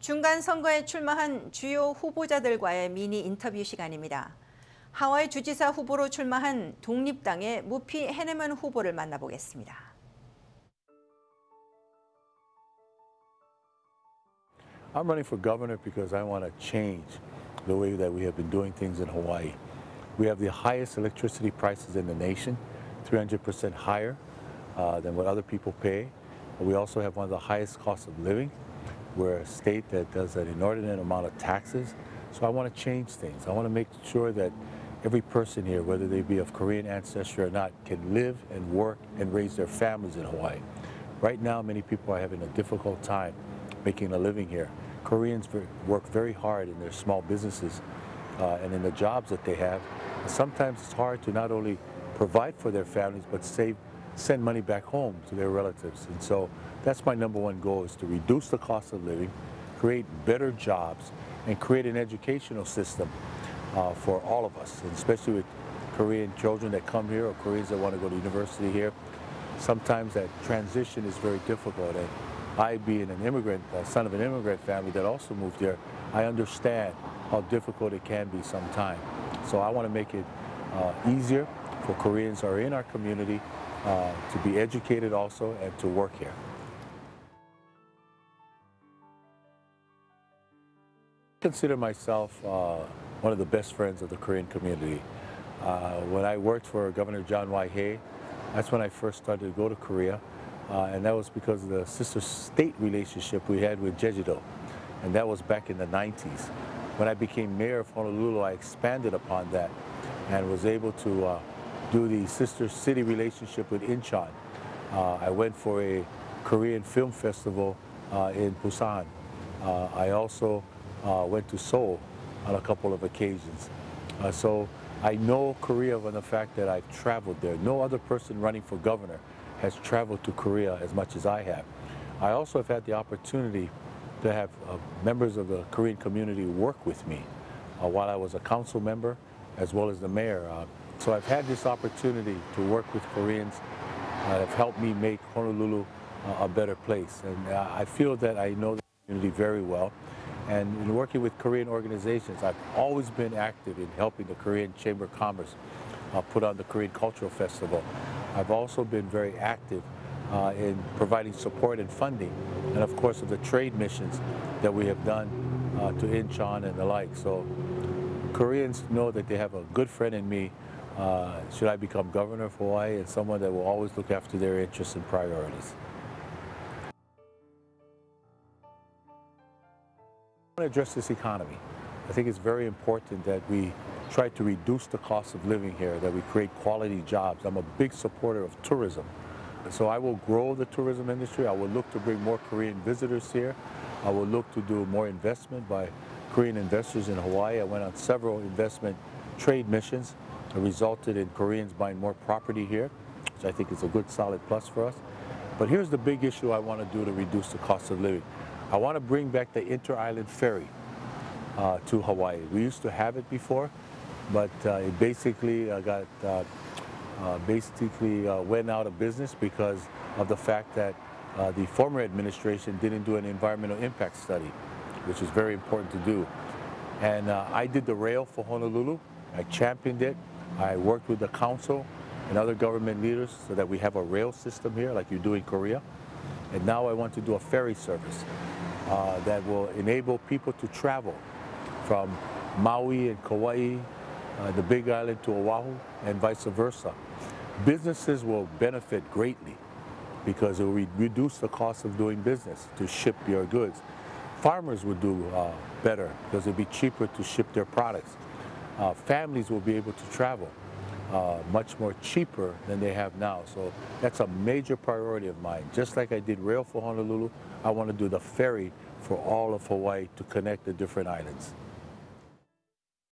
중간 선거에 출마한 주요 후보자들과의 미니 인터뷰 시간입니다. 하와이 주지사 후보로 출마한 독립당의 무피 해네먼 후보를 만나보겠습니다. I'm running for governor because I want to change the way that we have been doing things in Hawaii. We have the highest electricity prices in the nation, 300% higher than what other people pay. We also have one of the highest costs of living. We're a state that does an inordinate amount of taxes. So I want to change things. I want to make sure that every person here, whether they be of Korean ancestry or not, can live and work and raise their families in Hawaii. Right now, many people are having a difficult time making a living here. Koreans work very hard in their small businesses and in the jobs that they have. Sometimes it's hard to not only provide for their families, but send money back home to their relatives. And so that's my number one goal, is to reduce the cost of living, create better jobs, and create an educational system for all of us, and especially with Korean children that come here or Koreans that want to go to university here. Sometimes that transition is very difficult. And I, being an immigrant, son of an immigrant family that also moved here, I understand how difficult it can be sometimes. So I want to make it easier for Koreans who are in our community to be educated also and to work here. I consider myself one of the best friends of the Korean community. When I worked for Governor John Waihee, that's when I first started to go to Korea, and that was because of the sister state relationship we had with Jeju-do, and that was back in the 90s. When I became mayor of Honolulu, I expanded upon that and was able to do the sister city relationship with Incheon. I went for a Korean film festival in Busan. I also went to Seoul on a couple of occasions. So I know Korea from the fact that I've traveled there. No other person running for governor has traveled to Korea as much as I have. I also have had the opportunity to have members of the Korean community work with me while I was a council member as well as the mayor. So I've had this opportunity to work with Koreans that have helped me make Honolulu a better place. And I feel that I know the community very well. And in working with Korean organizations, I've always been active in helping the Korean Chamber of Commerce put on the Korean Cultural Festival. I've also been very active in providing support and funding, and of course of the trade missions that we have done to Incheon and the like. So Koreans know that they have a good friend in me should I become governor of Hawaii, and someone that will always look after their interests and priorities. I want to address this economy. I think it's very important that we try to reduce the cost of living here, that we create quality jobs. I'm a big supporter of tourism. So I will grow the tourism industry. I will look to bring more Korean visitors here. I will look to do more investment by Korean investors in Hawaii. I went on several investment trade missions that resulted in Koreans buying more property here, which I think is a good solid plus for us. But here's the big issue I want to do to reduce the cost of living. I want to bring back the inter-island ferry to Hawaii. We used to have it before, but it basically went out of business because of the fact that the former administration didn't do an environmental impact study, which is very important to do. And I did the rail for Honolulu. I championed it. I worked with the council and other government leaders so that we have a rail system here like you do in Korea. And now I want to do a ferry service that will enable people to travel from Maui and Kauai, the Big Island to Oahu, and vice versa. Businesses will benefit greatly because it will reduce the cost of doing business to ship your goods. Farmers will do better because it will be cheaper to ship their products. Families will be able to travel much more cheaper than they have now. So that's a major priority of mine. Just like I did rail for Honolulu, I want to do the ferry for all of Hawaii to connect the different islands.